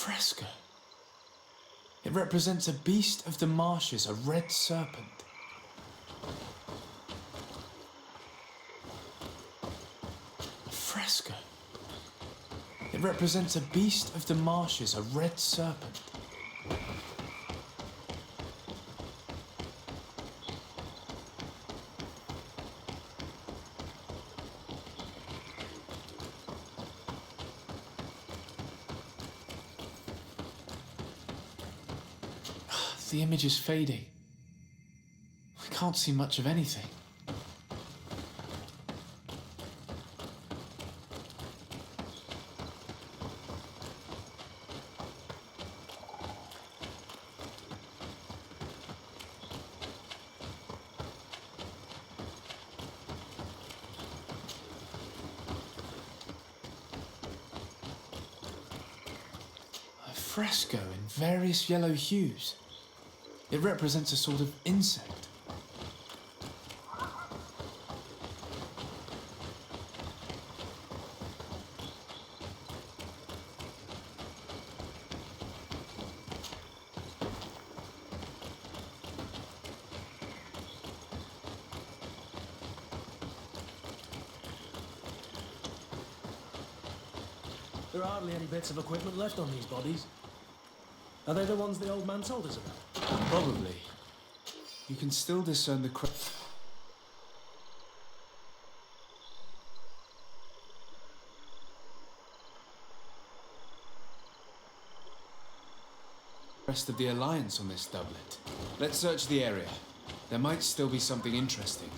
fresco. It represents a beast of the marshes, a red serpent. A fresco. It represents a beast of the marshes, a red serpent. The image is fading. I can't see much of anything. A fresco in various yellow hues. It represents a sort of insect. There are hardly any bits of equipment left on these bodies. Are they the ones the old man told us about? Probably. You can still discern the rest of the Alliance on this doublet. Let's search the area. There might still be something interesting.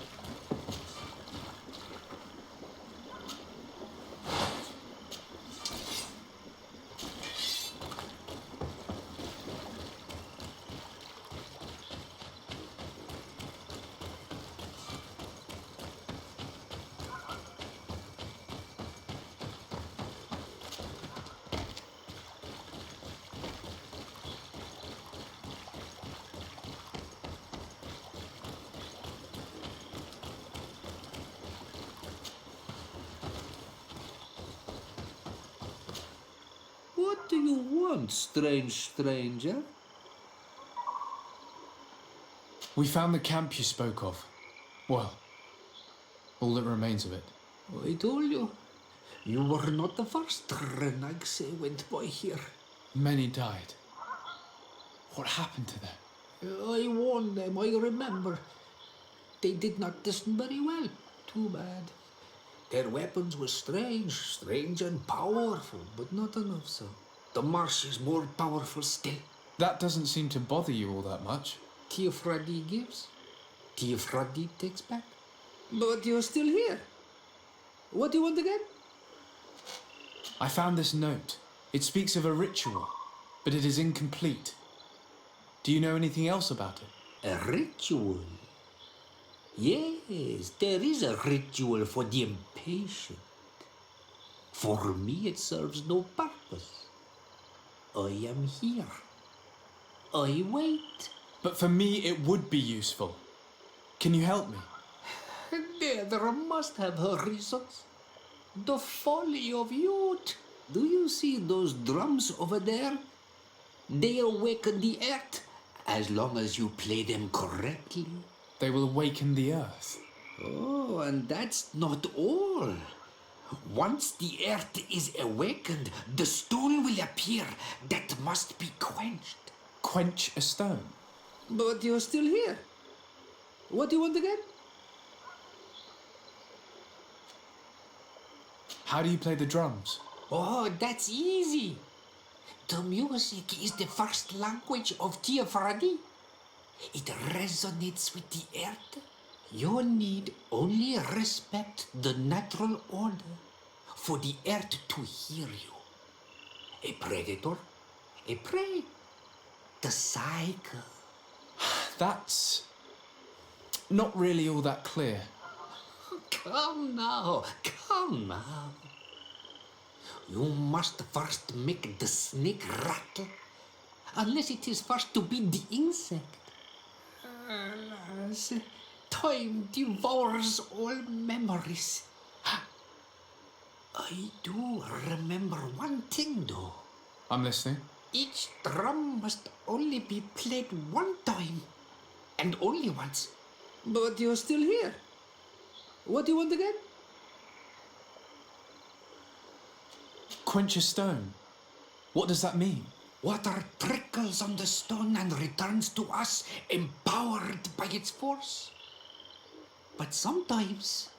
What do you want, strange stranger? We found the camp you spoke of. Well, all that remains of it. I told you. You were not the first renags went by here. Many died. What happened to them? I warned them, I remember. They did not listen very well. Too bad. Their weapons were strange and powerful, but not enough so. The marsh is more powerful still. That doesn't seem to bother you all that much. Tiafradi gives, Tiafradi takes back. But you're still here. What do you want again? I found this note. It speaks of a ritual, but it is incomplete. Do you know anything else about it? A ritual? Yes, there is a ritual for the impatient. For me, it serves no purpose. I am here. I wait. But for me, it would be useful. Can you help me? There must have her reasons. The folly of youth. Do you see those drums over there? They awaken the earth as long as you play them correctly. They will awaken the earth. Oh, and that's not all. Once the earth is awakened, the stone will appear that must be quenched. Quench a stone? But you're still here. What do you want again? How do you play the drums? Oh, that's easy. The music is the first language of Tiafradi. It resonates with the earth. You need only respect the natural order for the earth to hear you. A predator, a prey. The cycle. That's not really all that clear. Come now. You must first make the snake rattle, unless it is first to be the insect. Alas, time devours all memories. I do remember one thing, though. I'm listening. Each drum must only be played one time, and only once. But you're still here. What do you want again? Quench a stone. What does that mean? Water trickles on the stone and returns to us, empowered by its force. But sometimes,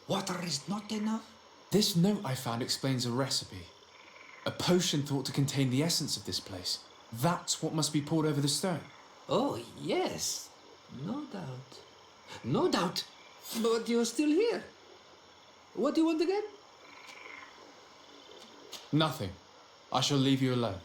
water is not enough. This note I found explains a recipe. A potion thought to contain the essence of this place. That's what must be poured over the stone. Oh, yes. No doubt. No doubt. But you're still here. What do you want again? Nothing. I shall leave you alone.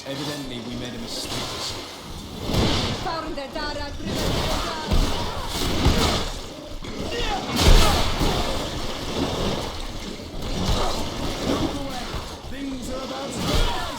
Evidently, we made a mistake. Things are about to rise.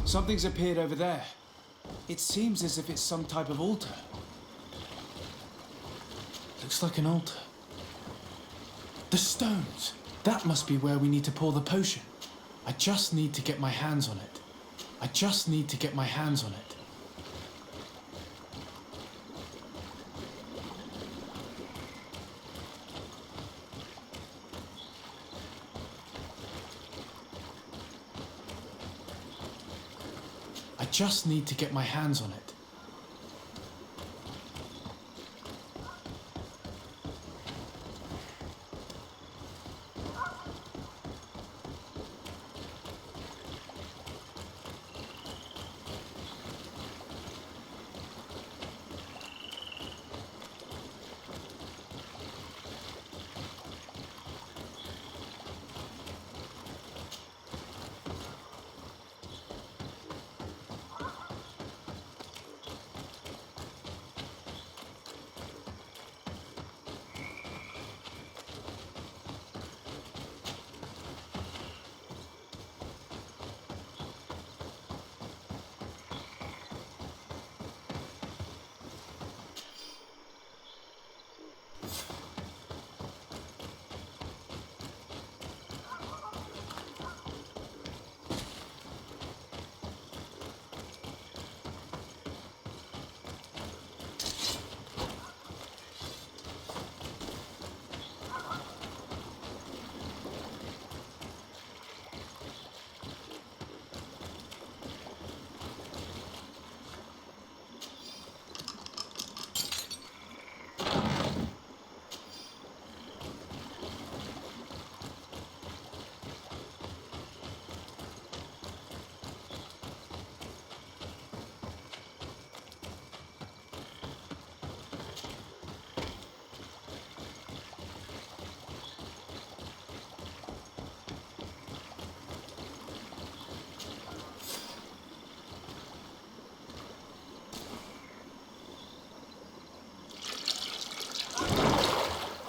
Something's appeared over there. It seems as if it's some type of altar. Looks like an altar. The stones! That must be where we need to pour the potion. I just need to get my hands on it. I just need to get my hands on it. I just need to get my hands on it.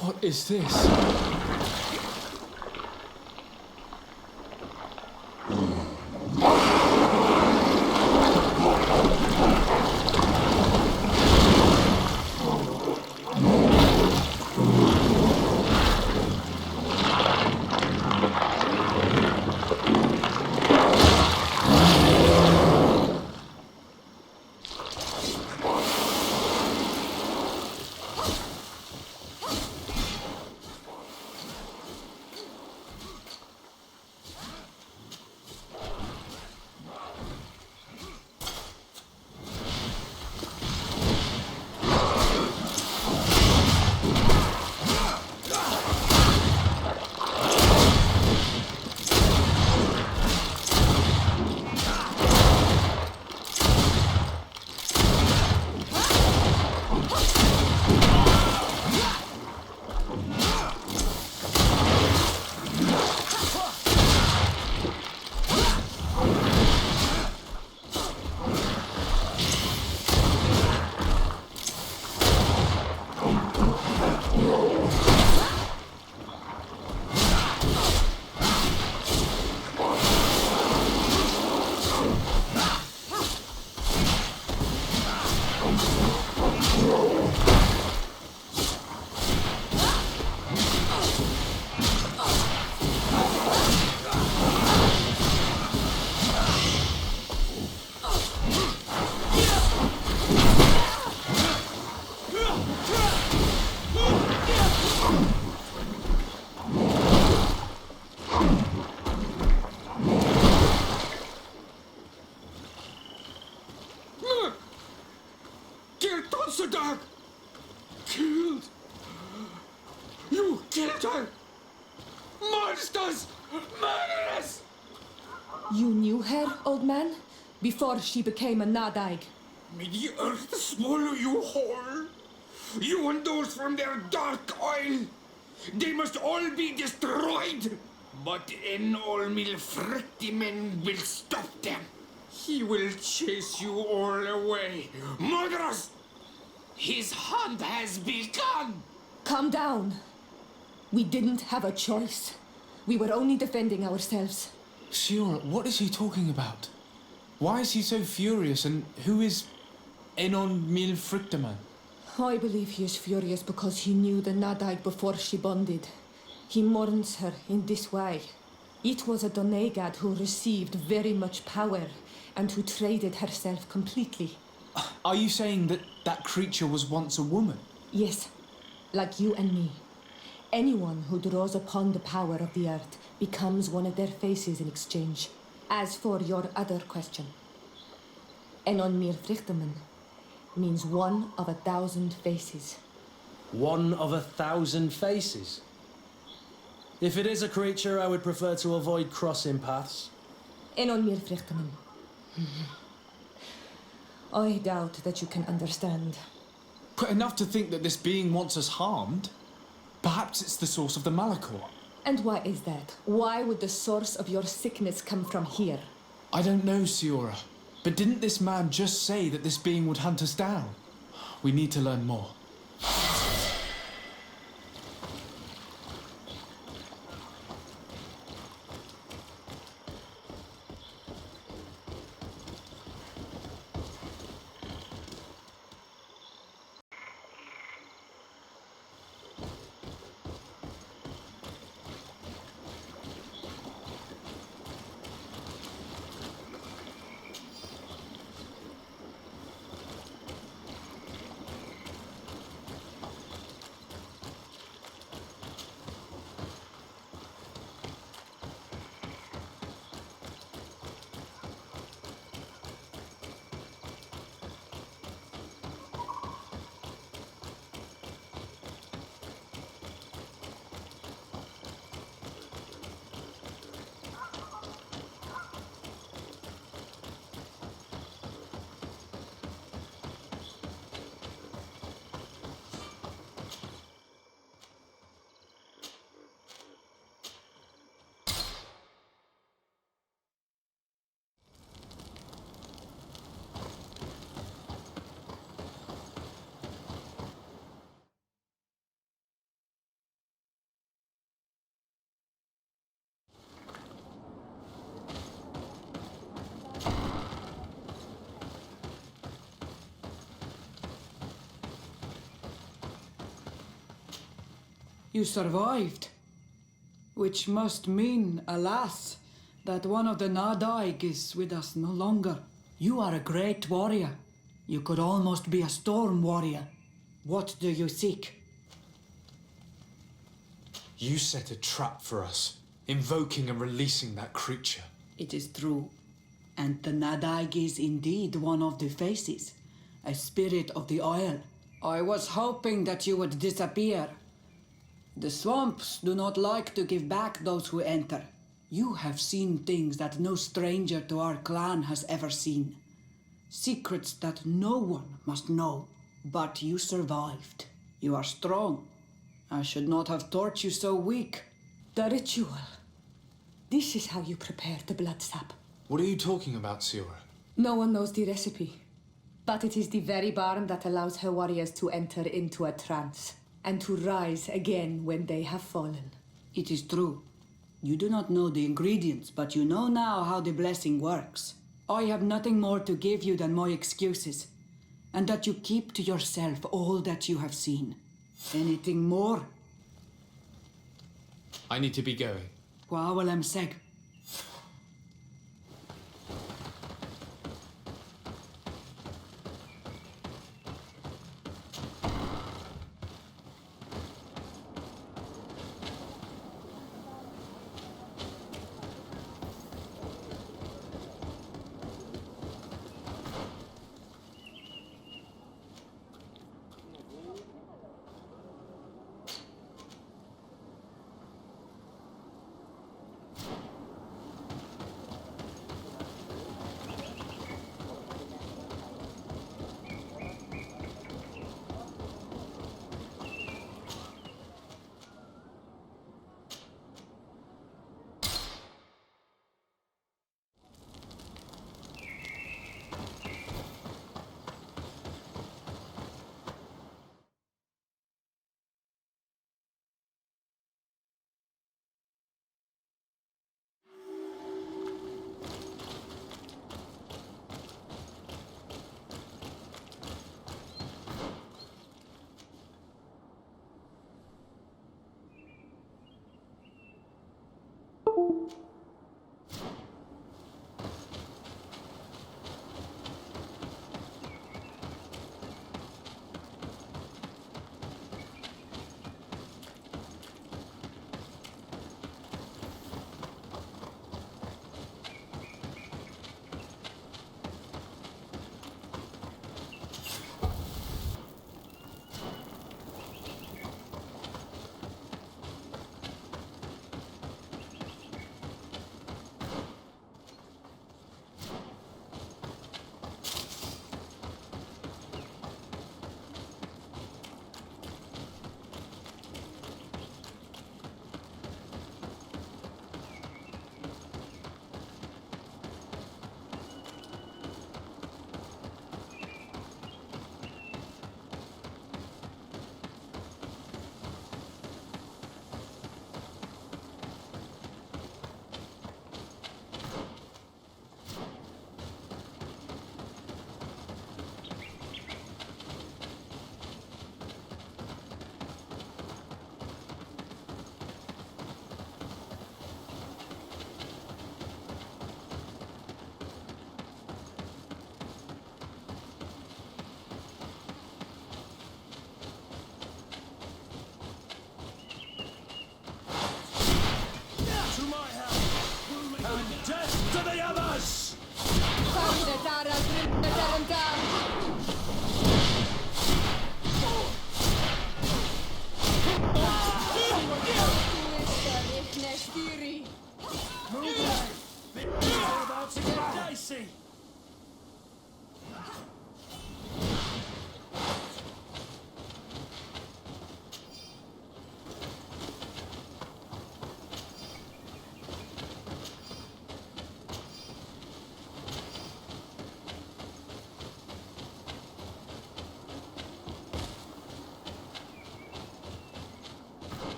What is this? Killed! You killed her! Monsters! Murderers! You knew her, old man? Before she became a Nadaig? May the earth swallow you whole! You and those from their dark oil! They must all be destroyed! But Enolmil Frictimen will stop them! He will chase you all away! Murderers! His hunt has begun! Calm down. We didn't have a choice. We were only defending ourselves. Siora, what is he talking about? Why is he so furious, and who is Enon Milfrictaman? I believe he is furious because he knew the Nadaig before she bonded. He mourns her in this way. It was a Donegad who received very much power and who traded herself completely. Are you saying that that creature was once a woman? Yes, like you and me. Anyone who draws upon the power of the earth becomes one of their faces in exchange. As for your other question, Enon Mirfrichteman means one of 1,000 faces. One of 1,000 faces? If it is a creature, I would prefer to avoid crossing paths. Enon Mirfrichteman. I doubt that you can understand. But enough to think that this being wants us harmed? Perhaps it's the source of the Malachor. And why is that? Why would the source of your sickness come from here? I don't know, Siora. But didn't this man just say that this being would hunt us down? We need to learn more. You survived. Which must mean, alas, that one of the Nadaig is with us no longer. You are a great warrior. You could almost be a storm warrior. What do you seek? You set a trap for us, invoking and releasing that creature. It is true. And the Nadaig is indeed one of the faces, a spirit of the oil. I was hoping that you would disappear. The swamps do not like to give back those who enter. You have seen things that no stranger to our clan has ever seen. Secrets that no one must know. But you survived. You are strong. I should not have thought you so weak. The ritual. This is how you prepare the blood sap. What are you talking about, Siora? No one knows the recipe. But it is the very barn that allows her warriors to enter into a trance. and to rise again when they have fallen. It is true. You do not know the ingredients, but you know now how the blessing works. I have nothing more to give you than my excuses, and that you keep to yourself all that you have seen. Anything more? I need to be going. Waawalam seg.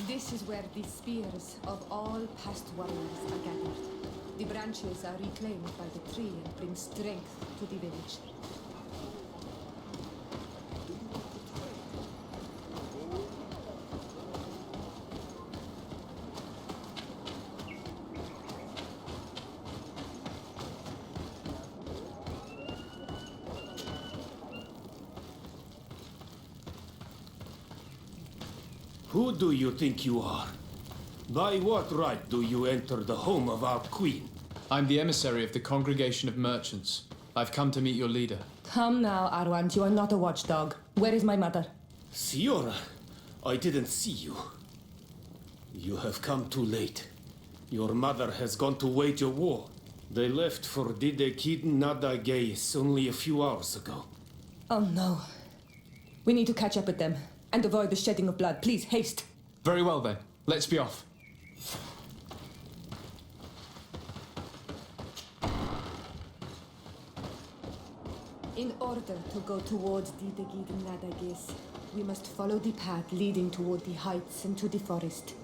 This is where the spears of all past warriors are gathered. The branches are reclaimed by the tree and bring strength to the village. Who do you think you are? By what right do you enter the home of our queen? I'm the emissary of the Congregation of Merchants. I've come to meet your leader. Come now, Arwand, you are not a watchdog. Where is my mother? Siora, I didn't see you. You have come too late. Your mother has gone to wage a war. They left for Didekid Nadagais only a few hours ago. Oh no. We need to catch up with them and avoid the shedding of blood. Please, haste. Very well then. Let's be off. In order to go towards Didegid Nadagis, we must follow the path leading toward the heights and to the forest.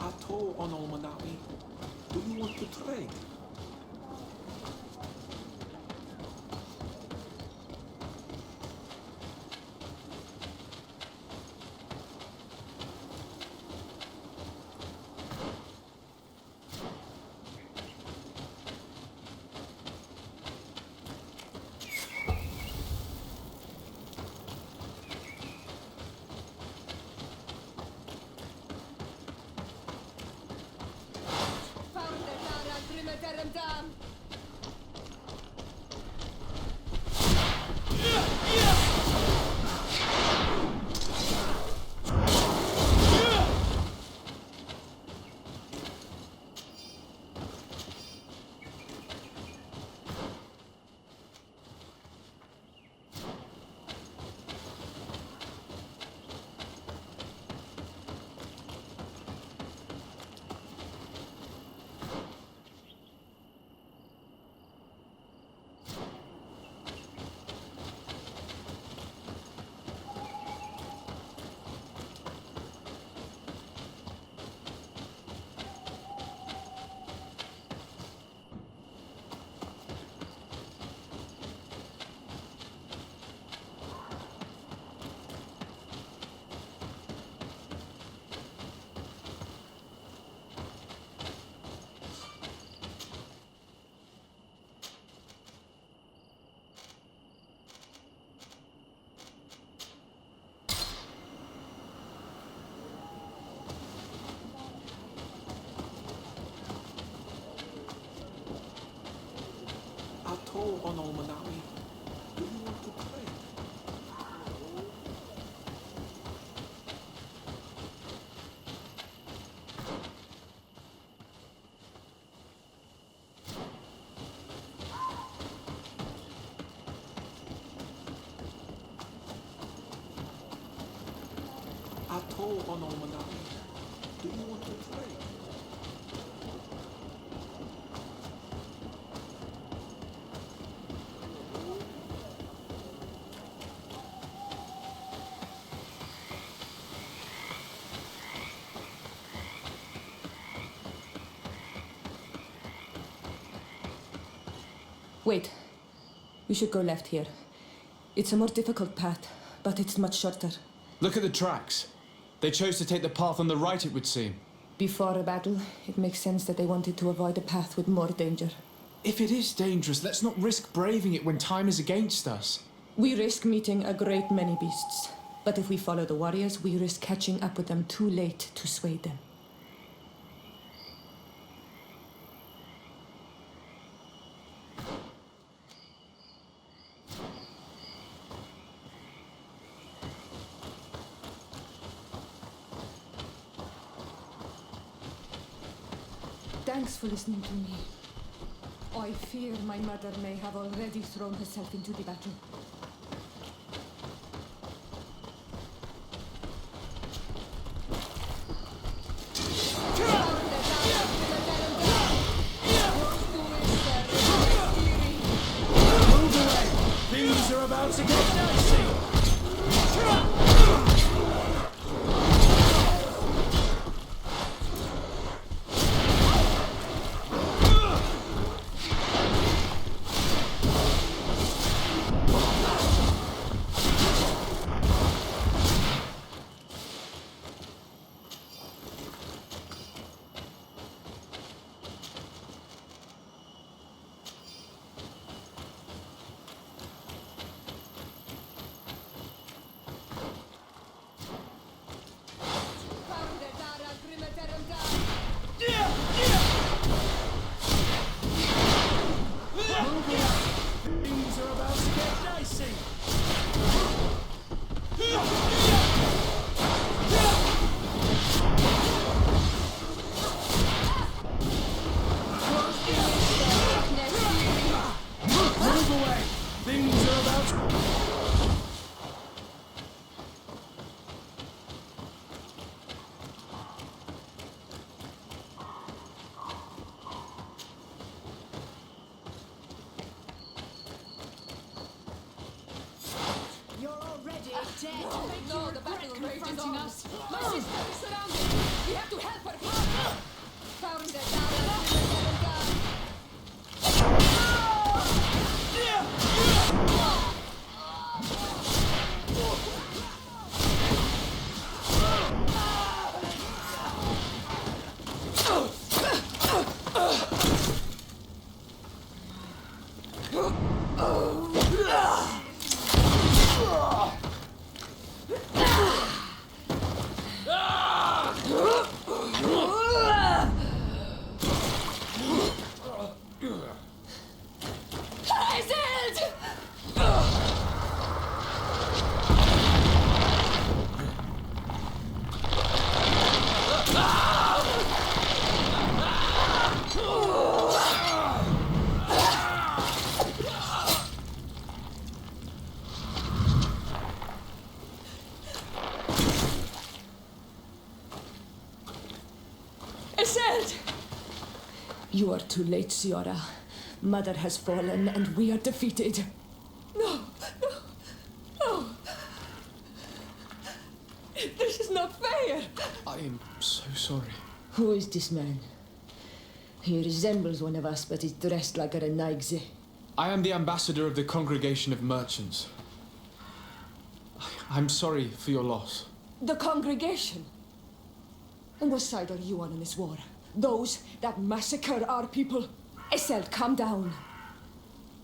Ato on Olmanawi, do you want to trade? Ato on Olmanawi, do you want to trade? Ato on Olmanawi, do you want to trade? Wait. We should go left here. It's a more difficult path, but it's much shorter. Look at the tracks. They chose to take the path on the right, it would seem. Before a battle, it makes sense that they wanted to avoid a path with more danger. If it is dangerous, let's not risk braving it when time is against us. We risk meeting a great many beasts. But if we follow the warriors, we risk catching up with them too late to sway them. Thanks for listening to me. I fear my mother may have already thrown herself into the battle. Move away! Things are about to get dicey! Things are about to get dicey! Move away! Things are about to... You're already dead. No, the battle rages on us. My sister is surrounded. We have to help her. Found the You are too late, Ciara. Mother has fallen and we are defeated. No, no, no. This is not fair. I am so sorry. Who is this man? He resembles one of us, but is dressed like a Renaigze. I am the ambassador of the Congregation of Merchants. I'm sorry for your loss. The congregation? And what side are you on in this war? Those that massacre our people? Essel, calm down.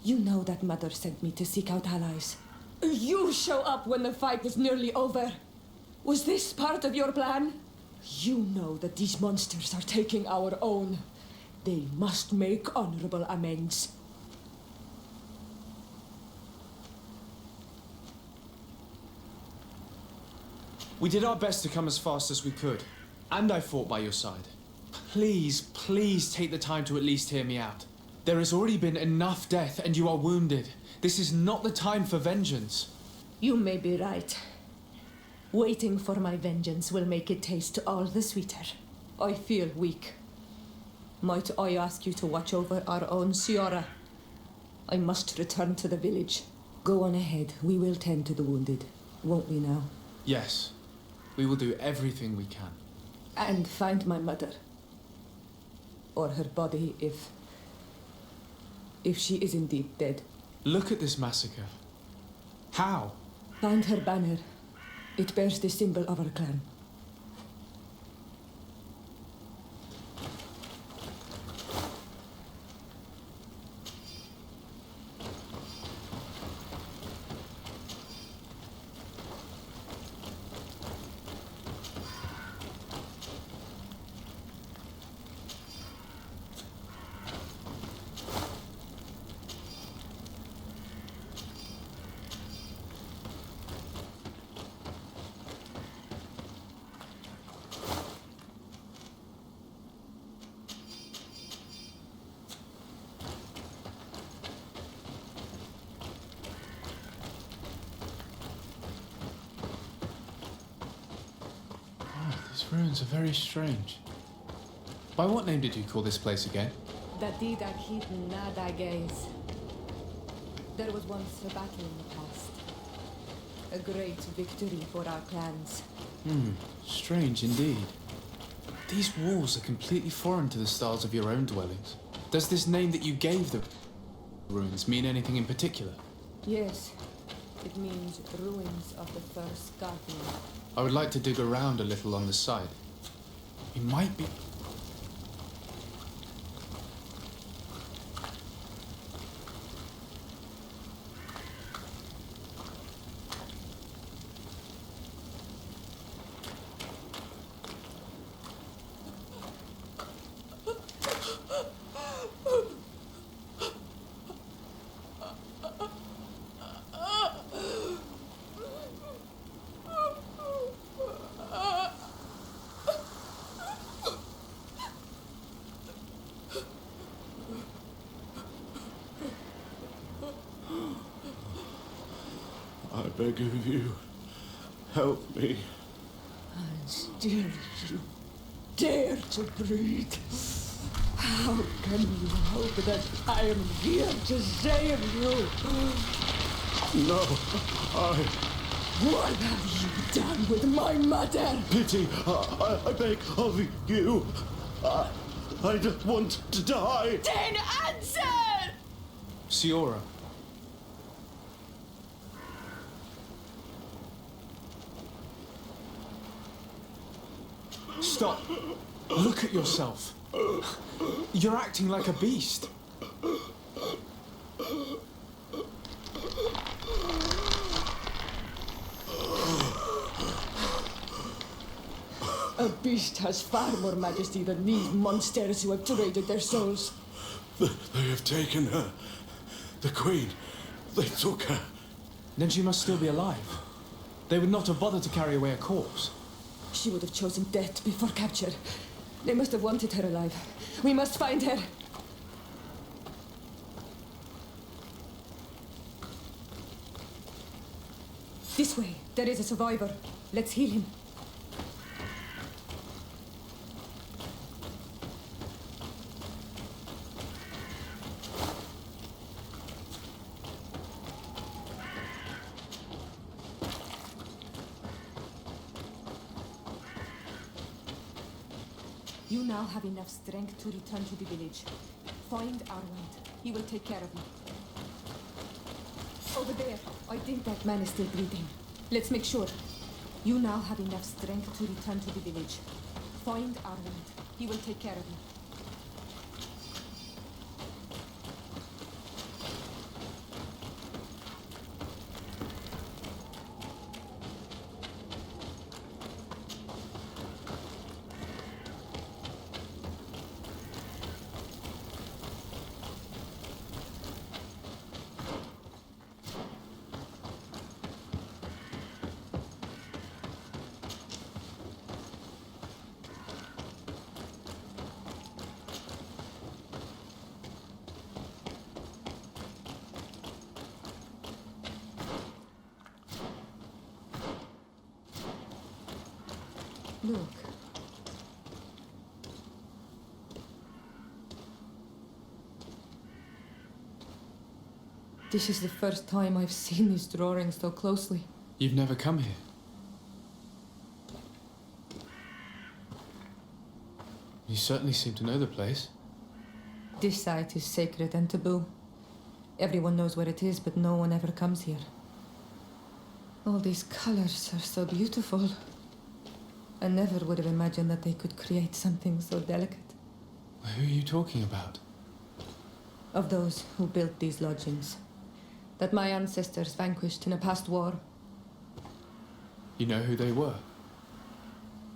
You know that Mother sent me to seek out allies. You show up when the fight was nearly over. Was this part of your plan? You know that these monsters are taking our own. They must make honorable amends. We did our best to come as fast as we could, and I fought by your side. Please, please take the time to at least hear me out. There has already been enough death, and you are wounded. This is not the time for vengeance. You may be right. Waiting for my vengeance will make it taste all the sweeter. I feel weak. Might I ask you to watch over our own Ciara? I must return to the village. Go on ahead. We will tend to the wounded, won't we now? Yes, we will do everything we can. And find my mother. Or her body, if she is indeed dead. Look at this massacre. How? Find her banner. It bears the symbol of our clan. ruins are very strange. By what name did you call this place again? The Didakiten Nadagays. There was once a battle in the past. A great victory for our clans. Strange indeed. These walls are completely foreign to the styles of your own dwellings. Does this name that you gave the ruins mean anything in particular? Yes, it means ruins of the first garden. I would like to dig around a little on the side. We might be... I beg of you, help me. And still you dare to breathe. How can you hope that I am here to save you? No, What have you done with my mother? pity, I beg of you. I don't want to die. Then answer! Siora. Stop. Look at yourself. You're acting like a beast. A beast has far more majesty than these monsters who have traded their souls. They have taken her. The Queen. They took her. Then she must still be alive. They would not have bothered to carry away a corpse. She would have chosen death before capture. They must have wanted her alive. We must find her. This way. There is a survivor. Let's heal him. You now have enough strength to return to the village. Find Arwand. He will take care of you. Over there. I think that man is still breathing. Let's make sure. You now have enough strength to return to the village. Find Arwand. He will take care of you. Look. This is the first time I've seen these drawings so closely. You've never come here. You certainly seem to know the place. This site is sacred and taboo. Everyone knows where it is, but no one ever comes here. All these colors are so beautiful. I never would have imagined that they could create something so delicate. Who are you talking about? Of those who built these lodgings. That my ancestors vanquished in a past war. You know who they were?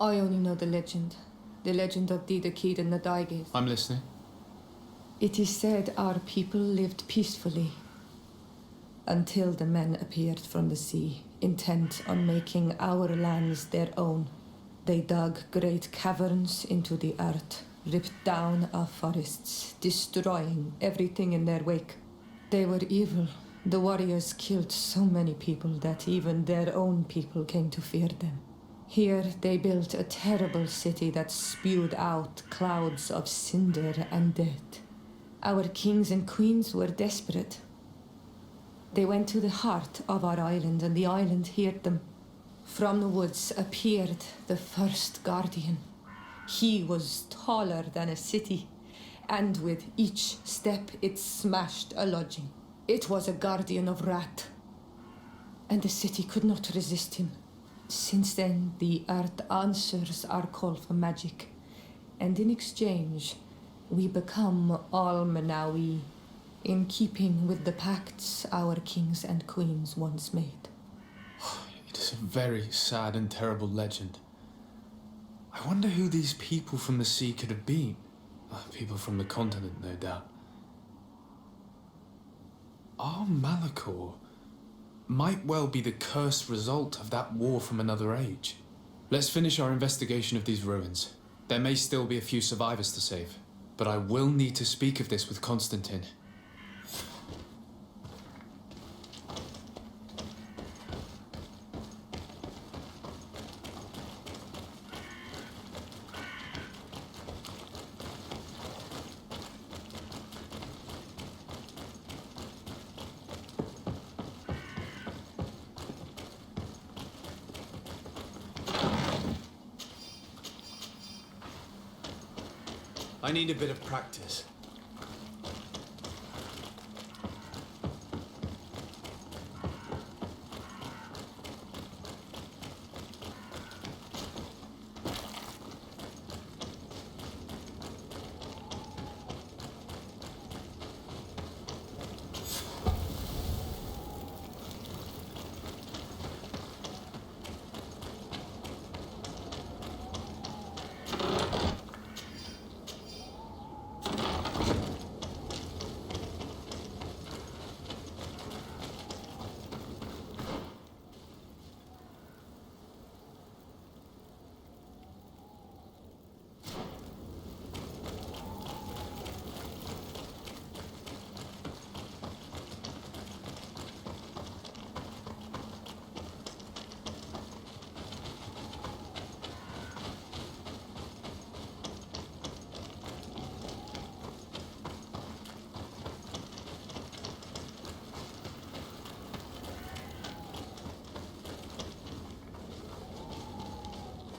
I only know the legend. The legend of Didakid and the Daiges. I'm listening. It is said our people lived peacefully. Until the men appeared from the sea, intent on making our lands their own. They dug great caverns into the earth, ripped down our forests, destroying everything in their wake. They were evil. The warriors killed so many people that even their own people came to fear them. Here they built a terrible city that spewed out clouds of cinder and death. Our kings and queens were desperate. They went to the heart of our island, and the island heard them. From the woods appeared the first guardian. He was taller than a city, and with each step it smashed a lodging. It was a guardian of Rat, and the city could not resist him. Since then, the earth answers our call for magic, and in exchange, we become Almanawi, in keeping with the pacts our kings and queens once made. It is a very sad and terrible legend. I wonder who these people from the sea could have been. People from the continent, no doubt. Our Malachor might well be the cursed result of that war from another age. Let's finish our investigation of these ruins. There may still be a few survivors to save, but I will need to speak of this with Constantine. I need a bit of practice.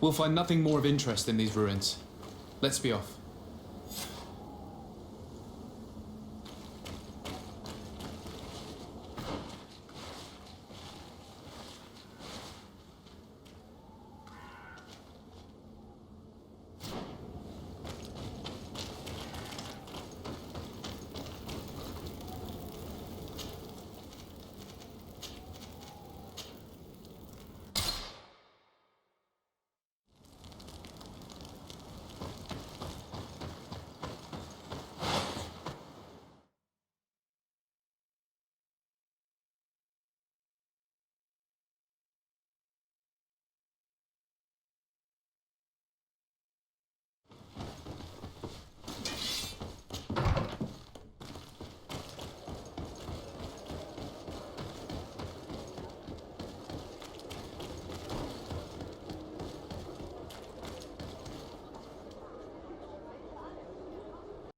We'll find nothing more of interest in these ruins. Let's be off.